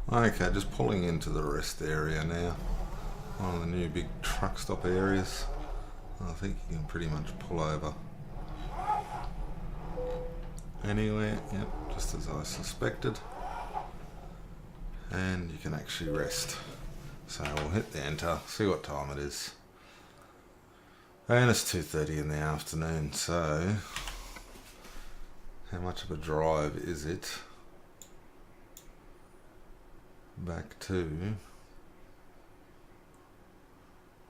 Okay, just pulling into the rest area now. One of the new big truck stop areas. I think you can pretty much pull over anywhere, yep, just as I suspected. And you can actually rest. So we'll hit the enter, see what time it is. And it's 2:30 in the afternoon, so how much of a drive is it back to?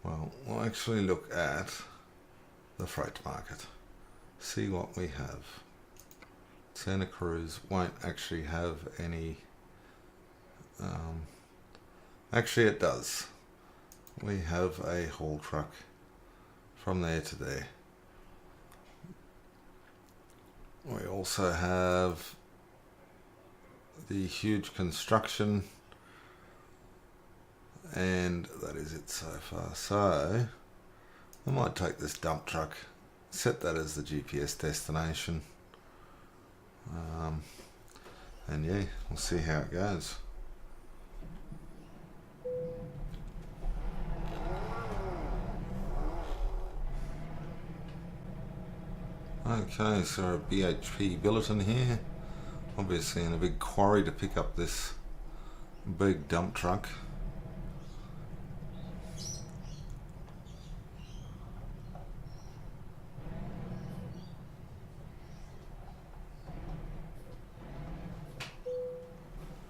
Well, we'll actually look at the freight market, see what we have. Santa Cruz won't actually have any, actually it does. We have a haul truck from there to there. We also have the huge construction, and that is it so far. So I might take this dump truck, set that as the GPS destination, and yeah, we'll see how it goes. Okay, so a BHP bulletin here, obviously in a big quarry to pick up this big dump truck.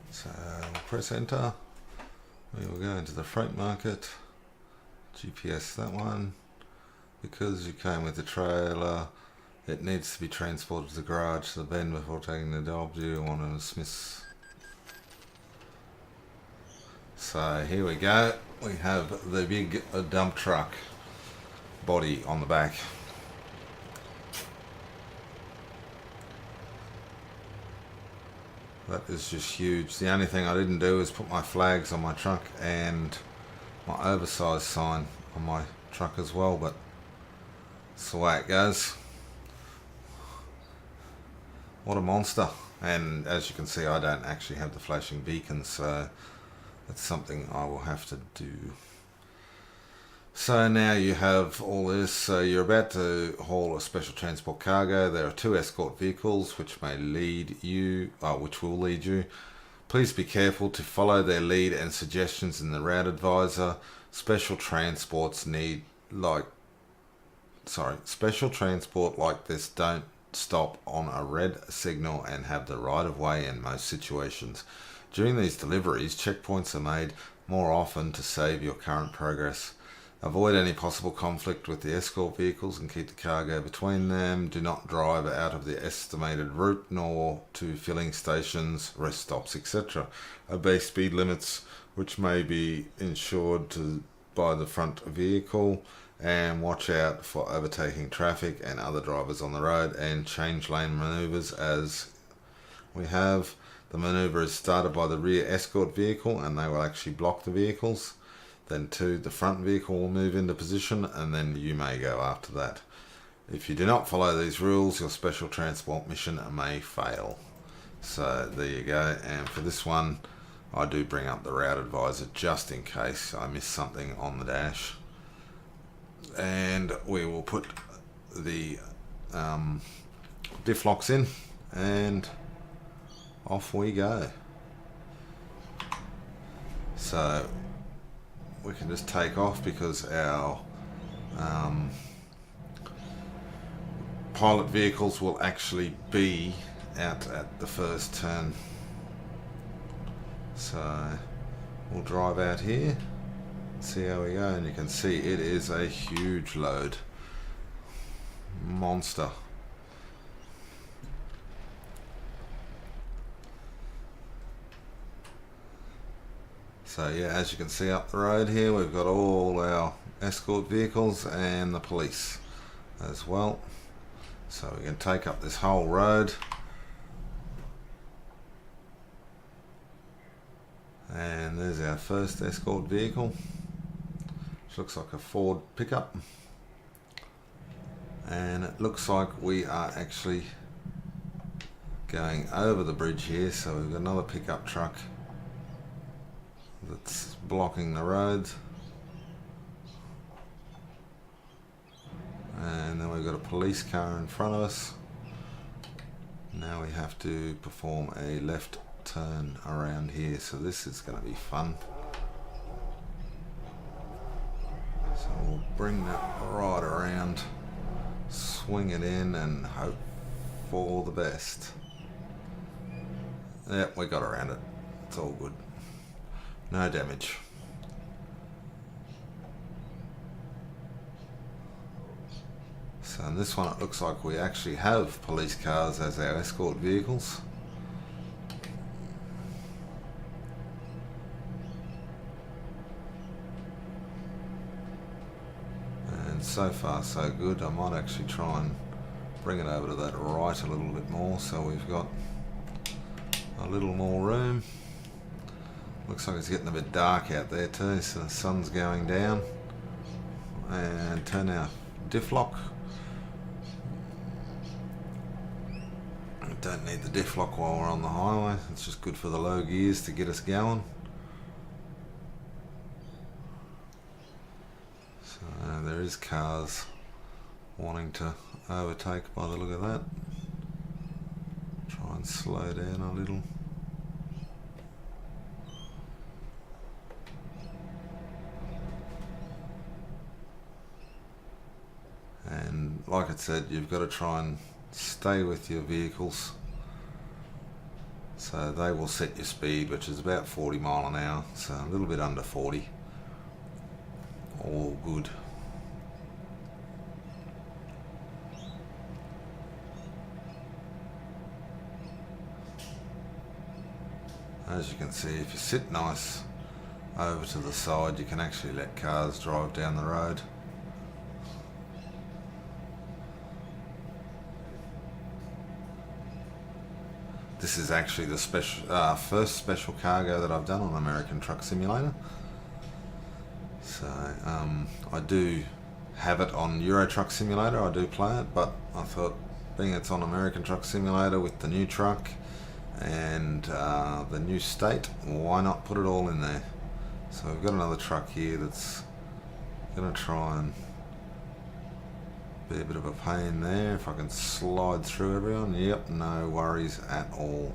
So we'll press enter, we will go into the freight market, GPS that one, because you came with the trailer, it needs to be transported to the garage to the bin before taking the job. Do you want to dismiss? So here we go, we have the big dump truck body on the back. That is just huge. The only thing I didn't do is put my flags on my truck and my oversized sign on my truck as well, but that's the way it goes. What a monster. And as you can see, I don't actually have the flashing beacons, so that's something I will have to do. So now you have all this. So you're about to haul a special transport cargo. There are 2 escort vehicles which may lead you, which will lead you. Please be careful to follow their lead and suggestions in the route advisor. Special transport like this don't stop on a red signal and have the right of way in most situations. During these deliveries, checkpoints are made more often to save your current progress. Avoid any possible conflict with the escort vehicles and keep the cargo between them. Do not drive out of the estimated route nor to filling stations, rest stops, etc. Obey speed limits which may be ensured by the front vehicle, and watch out for overtaking traffic and other drivers on the road, and change lane maneuvers as we have. The maneuver is started by the rear escort vehicle and they will actually block the vehicles. Then 2, the front vehicle will move into position and then you may go after that. If you do not follow these rules, your special transport mission may fail. So there you go. And for this one, I do bring up the route advisor just in case I miss something on the dash. And we will put the diff locks in and off we go. So we can just take off because our pilot vehicles will actually be out at the first turn. So we'll drive out here, see how we go, and you can see it is a huge load. Monster. So yeah, as you can see up the road here, we've got all our escort vehicles and the police as well. So we can take up this whole road. And there's our first escort vehicle, which looks like a Ford pickup. And it looks like we are actually going over the bridge here, so we've got another pickup truck that's blocking the road. And then we've got a police car in front of us. Now we have to perform a left turn around here, so this is going to be fun. So we'll bring that right around, swing it in and hope for the best. Yep, we got around it. It's all good. No damage. So in this one it looks like we actually have police cars as our escort vehicles. And so far so good. I might actually try and bring it over to that right a little bit more so we've got a little more room. Looks like it's getting a bit dark out there too, so the sun's going down. And turn our diff lock. Don't need the diff lock while we're on the highway, it's just good for the low gears to get us going. So there is cars wanting to overtake by the look of that. Try and slow down a little. And like I said, you've got to try and stay with your vehicles, so they will set your speed, which is about 40 mile an hour, so a little bit under 40. All good. As you can see, if you sit nice over to the side, you can actually let cars drive down the road. This is actually the first special cargo that I've done on American Truck Simulator. So I do have it on Euro Truck Simulator, I do play it, but I thought being it's on American Truck Simulator with the new truck and the new state, why not put it all in there? So we've got another truck here that's going to try and be a bit of a pain there. If I can slide through everyone, yep, no worries at all.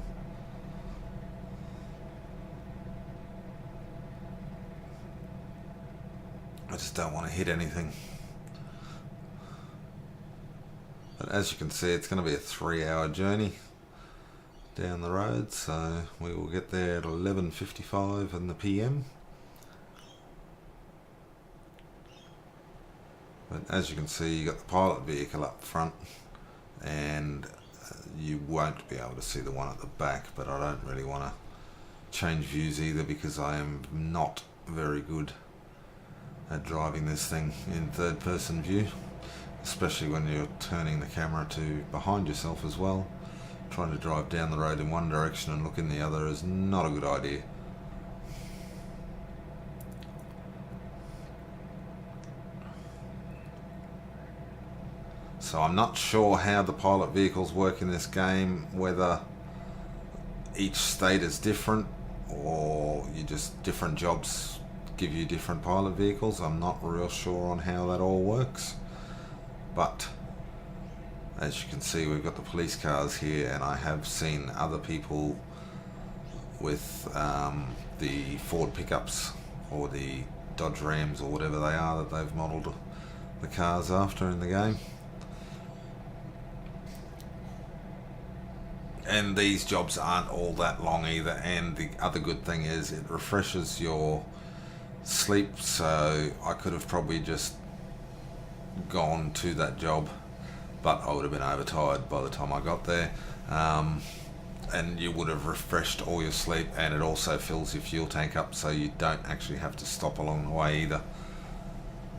I just don't want to hit anything. But as you can see, it's going to be a 3-hour journey down the road, so we will get there at 11:55 in the PM. But as you can see, you got the pilot vehicle up front, and you won't be able to see the one at the back, but I don't really want to change views either because I am not very good at driving this thing in third person view, especially when you're turning the camera to behind yourself as well. Trying to drive down the road in one direction and look in the other is not a good idea. So I'm not sure how the pilot vehicles work in this game, whether each state is different or you just different jobs give you different pilot vehicles. I'm not real sure on how that all works, but as you can see, we've got the police cars here, and I have seen other people with the Ford pickups or the Dodge Rams or whatever they are that they've modelled the cars after in the game. And these jobs aren't all that long either, and the other good thing is it refreshes your sleep, so I could have probably just gone to that job, but I would have been overtired by the time I got there, and you would have refreshed all your sleep, and it also fills your fuel tank up so you don't actually have to stop along the way either,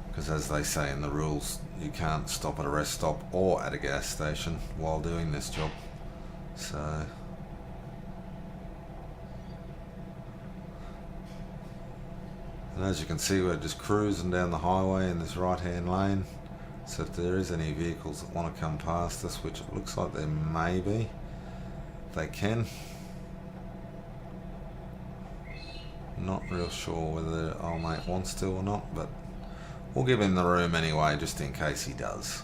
because as they say in the rules, you can't stop at a rest stop or at a gas station while doing this job. So and as you can see, we're just cruising down the highway in this right hand lane, so if there is any vehicles that want to come past us, which it looks like there may be, they can. Not real sure whether old mate wants to or not, but we'll give him the room anyway, just in case he does.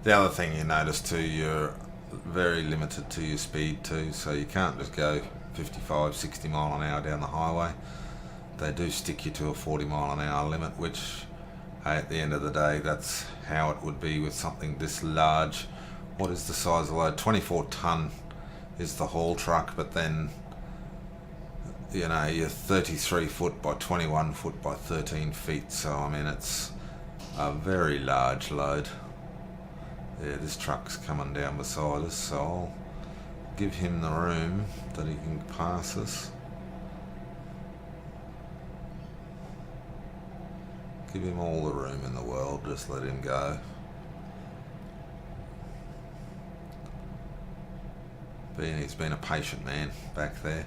The other thing you notice too, you're very limited to your speed too, so you can't just go 55, 60 mile an hour down the highway. They do stick you to a 40 mile an hour limit, which at the end of the day, that's how it would be with something this large. What is the size of the load? 24 ton is the haul truck, but then, you know, you're 33 foot by 21 foot by 13 feet, so I mean, it's a very large load. Yeah, this truck's coming down beside us, so I'll give him the room that he can pass us. Give him all the room in the world, just let him go. He's been a patient man back there.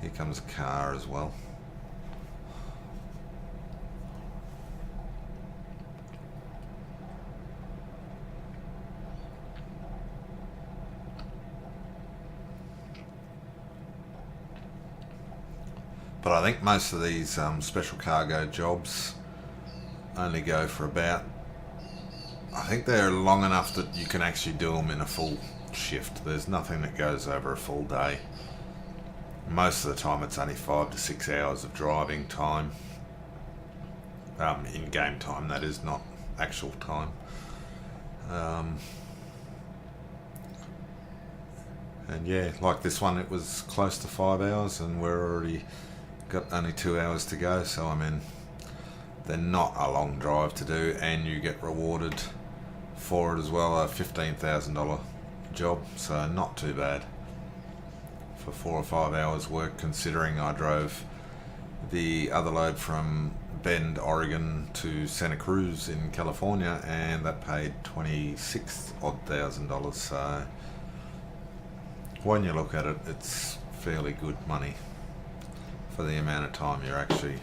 Here comes a car as well. But I think most of these special cargo jobs only go for about, I think they're long enough that you can actually do them in a full shift. There's nothing that goes over a full day. Most of the time it's only 5 to 6 hours of driving time. In game time, that is, not actual time. And yeah, like this one, it was close to 5 hours and we're already got only 2 hours to go, so I mean, they're not a long drive to do, and you get rewarded for it as well, a $15,000 job, so not too bad for 4 or 5 hours work, considering I drove the other load from Bend, Oregon to Santa Cruz in California, and that paid $26,000, so when you look at it, it's fairly good money for the amount of time you're actually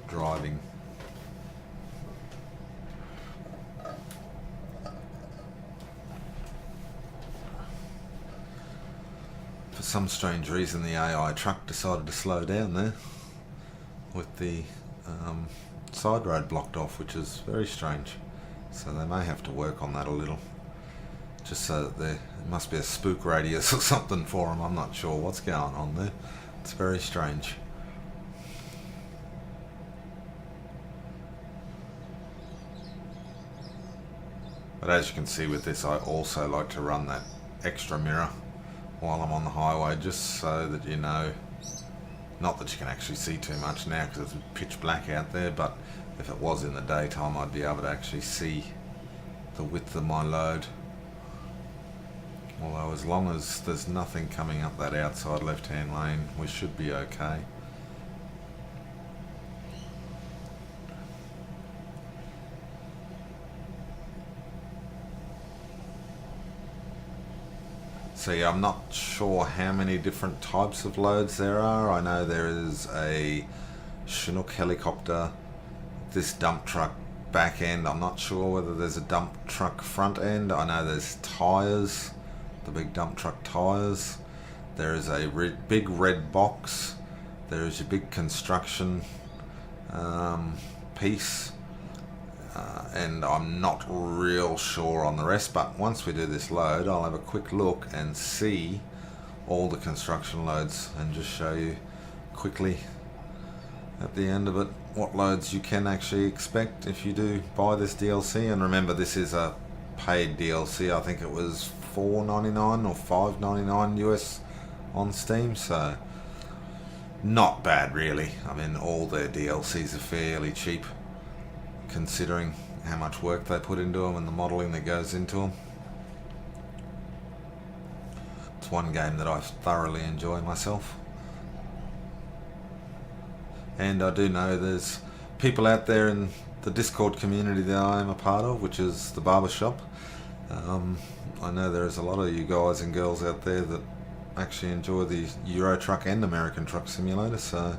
driving. For some strange reason, the AI truck decided to slow down there with the side road blocked off, which is very strange. So they may have to work on that a little, just so that there must be a spook radius or something for them. I'm not sure what's going on there. It's very strange. But as you can see with this, I also like to run that extra mirror while I'm on the highway, just so that you know, not that you can actually see too much now because it's pitch black out there, but if it was in the daytime, I'd be able to actually see the width of my load. Although as long as there's nothing coming up that outside left-hand lane, we should be okay. So yeah, I'm not sure how many different types of loads there are. I know there is a Chinook helicopter, this dump truck back end. I'm not sure whether there's a dump truck front end. I know there's tyres, the big dump truck tyres. There is a big red box. There is your big construction piece. And I'm not real sure on the rest, but once we do this load, I'll have a quick look and see all the construction loads and just show you quickly at the end of it what loads you can actually expect if you do buy this DLC. And remember, this is a paid DLC. I think it was $4.99 or $5.99 US on Steam, so not bad really. I mean, all their DLCs are fairly cheap considering how much work they put into them and the modelling that goes into them. It's one game that I thoroughly enjoy myself. And I do know there's people out there in the Discord community that I am a part of, which is the barbershop. I know there's a lot of you guys and girls out there that actually enjoy the Euro Truck and American Truck Simulator, so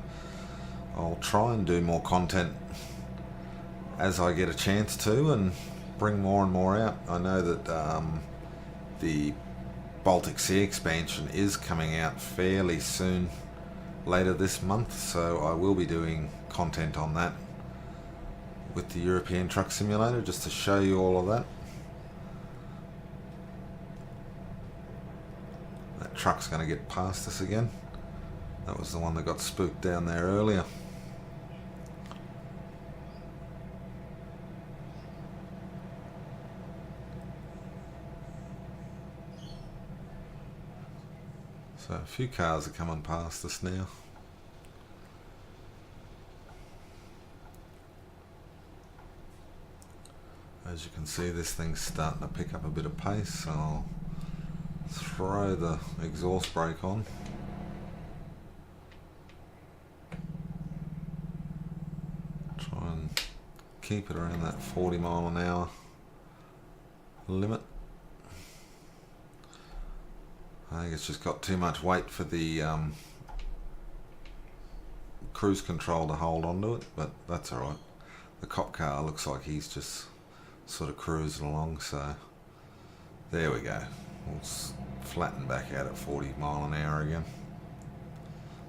I'll try and do more content as I get a chance to and bring more and more out. I know that the Baltic Sea expansion is coming out fairly soon, later this month, so I will be doing content on that with the European Truck Simulator, just to show you all of that. That truck's going to get past us again. That was the one that got spooked down there earlier. So a few cars are coming past us now. As you can see, this thing's starting to pick up a bit of pace, so I'll throw the exhaust brake on. Try and keep it around that 40 mile an hour limit. I think it's just got too much weight for the cruise control to hold onto it, but that's alright. The cop car looks like he's just sort of cruising along, so there we go. We'll flatten back out at 40 mile an hour again.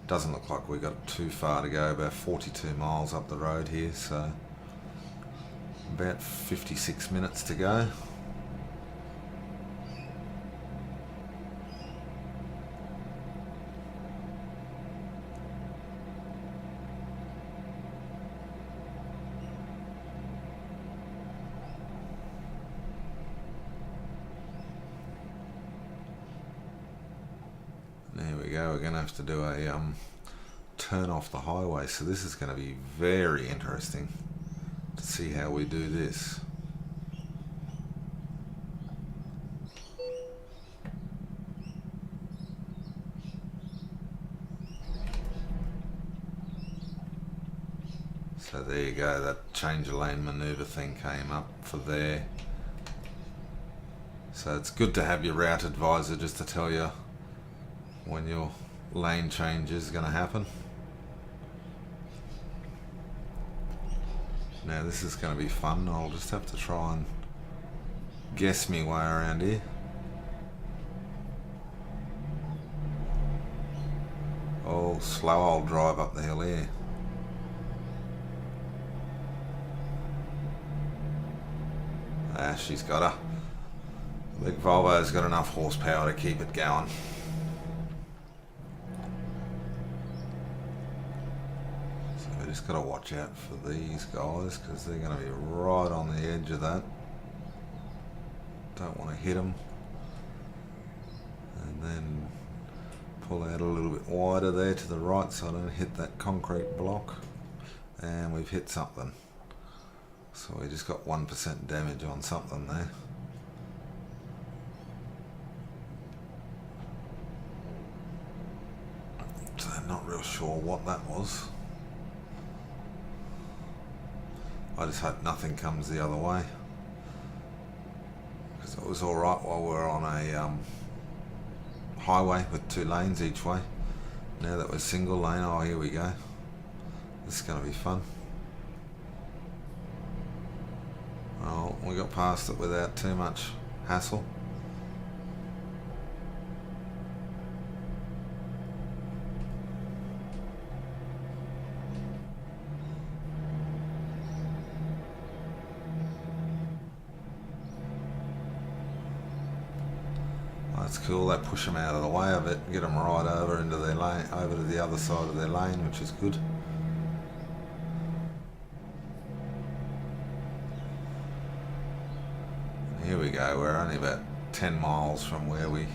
Doesn't look like we got too far to go, about 42 miles up the road here, so about 56 minutes to go. There we go, we're going to have to do a turn off the highway, so this is going to be very interesting to see how we do this. So there you go, that change of lane manoeuvre thing came up for there. So it's good to have your route advisor just to tell you when your lane change is going to happen. Now this is going to be fun. I'll just have to try and guess me way around here. Oh, slow old drive up the hill here. Ah, she's got her. The big Volvo's got enough horsepower to keep it going. Just got to watch out for these guys because they're going to be right on the edge of that. Don't want to hit them. And then pull out a little bit wider there to the right so I don't hit that concrete block. And we've hit something. So we just got 1% damage on something there. So I'm not real sure what that was. I just hope nothing comes the other way, because it was alright while we were on a highway with 2 lanes each way. Now that we're single lane, oh here we go. This is going to be fun. Oh, we got past it without too much hassle. That's cool, they push them out of the way of it, get them right over into their lane, over to the other side of their lane, which is good. Here we go, we're only about 10 miles from where we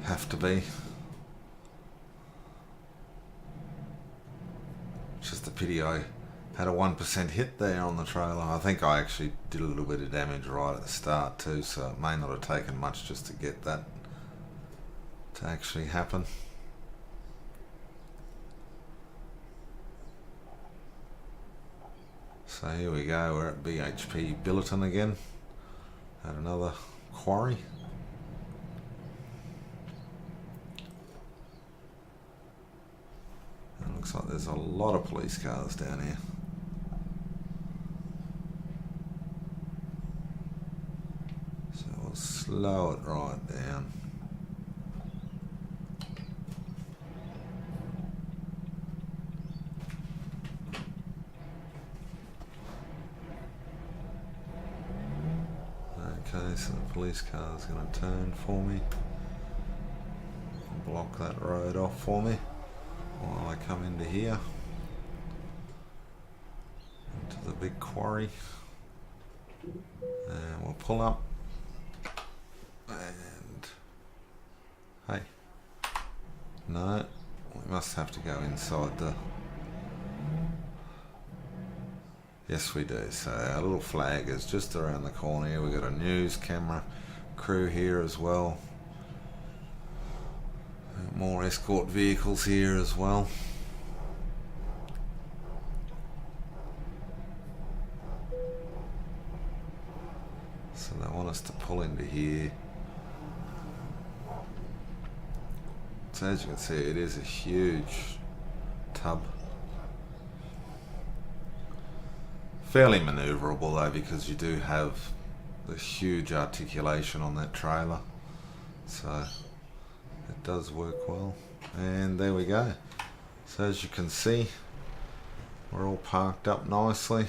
have to be. It's just a pity I had a 1% hit there on the trailer. I think I actually did a little bit of damage right at the start too, so it may not have taken much just to get that to actually happen. So here we go, we're at BHP Billiton again, at another quarry. It looks like there's a lot of police cars down here. So we'll slow it right down. Okay, so the police car is going to turn for me. Block that road off for me while I come into here. Into the big quarry. And we'll pull up. And... hey. No, we must have to go inside the... yes, we do. So our little flag is just around the corner here. We've got a news camera crew here as well. More escort vehicles here as well. So they want us to pull into here. So as you can see, it is a huge tub. Fairly manoeuvrable though, because you do have the huge articulation on that trailer. So it does work well. And there we go. So as you can see, we're all parked up nicely.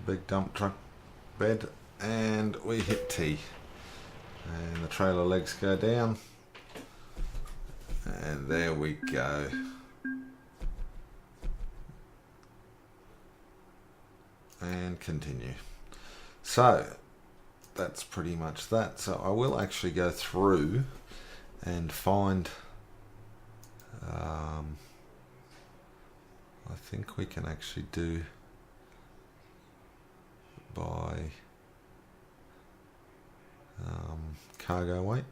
Big dump truck bed, and we hit T. And the trailer legs go down. And there we go. And continue. So that's pretty much that. So I will actually go through and find I think we can actually do by cargo weight.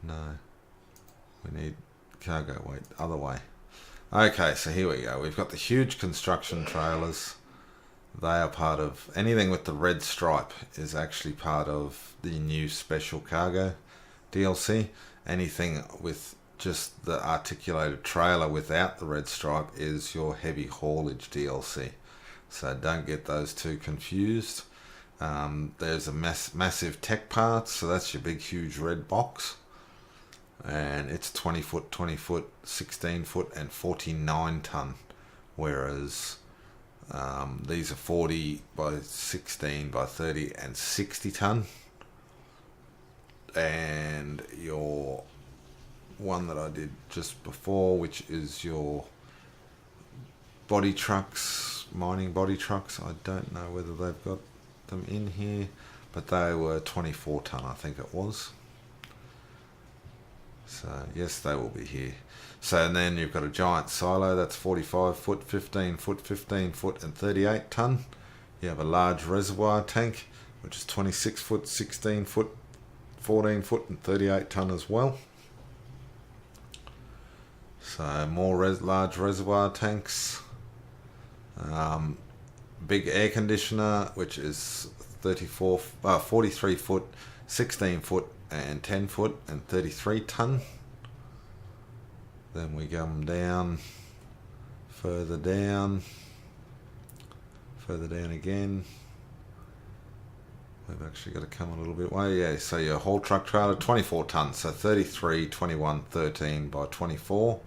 No, we need cargo weight other way. Okay, so here we go. We've got the huge construction trailers. They are part of anything with the red stripe is actually part of the new special cargo DLC. Anything with just the articulated trailer without the red stripe is your heavy haulage DLC. So don't get those two confused. There's a massive tech parts, so that's your big huge red box. And it's 20 foot, 20 foot, 16 foot and 49 ton. Whereas these are 40 by 16 by 30 and 60 ton. And your one that I did just before, which is your body trucks, mining body trucks. I don't know whether they've got them in here, but they were 24 ton, I think it was. So yes, they will be here. So and then you've got a giant silo, that's 45 foot, 15 foot, 15 foot and 38 ton. You have a large reservoir tank, which is 26 foot, 16 foot, 14 foot and 38 ton as well. So more large reservoir tanks. Big air conditioner, which is 43 foot, 16 foot and 10 foot and 33 ton. Then we come down, further down again. We've actually got to come a little bit way. Yeah, so your haul truck trailer, 24 tons, so 33, 21, 13 by 24.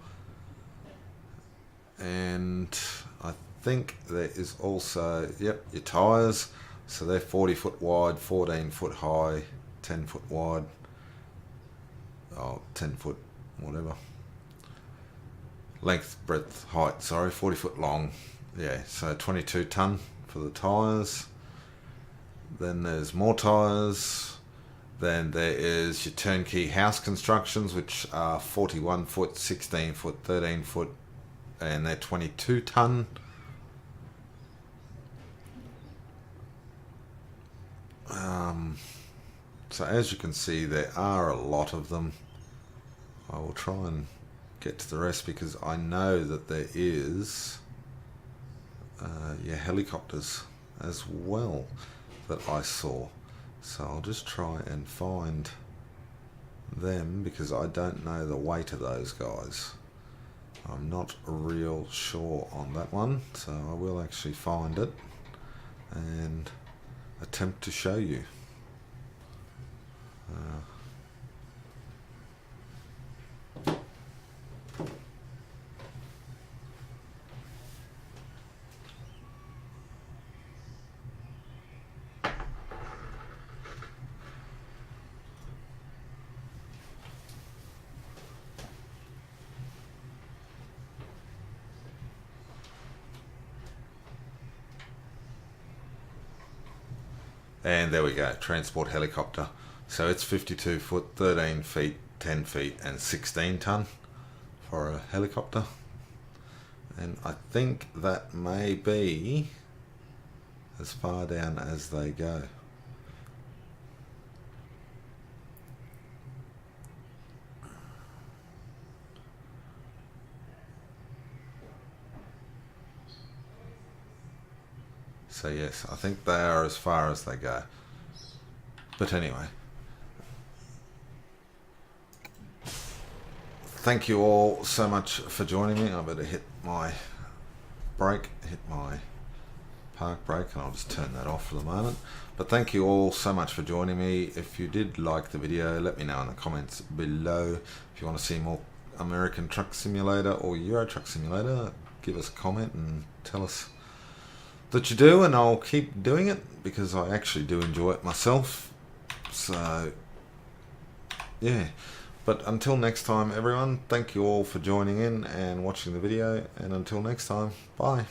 And I think there is also, yep, your tyres. So they're 40 foot wide, 14 foot high, 10 foot wide. Oh, 10 foot, whatever. Length, breadth, height, sorry, 40 foot long. Yeah, so 22 ton for the tyres. Then there's more tyres. Then there is your turnkey house constructions, which are 41 foot, 16 foot, 13 foot, and they're 22 ton. So as you can see, there are a lot of them. I will try and get to the rest because I know that there is your helicopters as well that I saw. So I'll just try and find them because I don't know the weight of those guys. I'm not real sure on that one, so I will actually find it and attempt to show you. And there we go, transport helicopter. So it's 52 foot, 13 feet, 10 feet and 16 ton for a helicopter. And I think that may be as far down as they go. So yes, I think they are as far as they go. But anyway, thank you all so much for joining me. I better hit my brake, hit my park brake, and I'll just turn that off for the moment. But thank you all so much for joining me. If you did like the video, let me know in the comments below. If you want to see more American Truck Simulator or Euro Truck Simulator, give us a comment and tell us that you do, and I'll keep doing it because I actually do enjoy it myself. So yeah, but until next time everyone, thank you all for joining in and watching the video, and until next time, bye.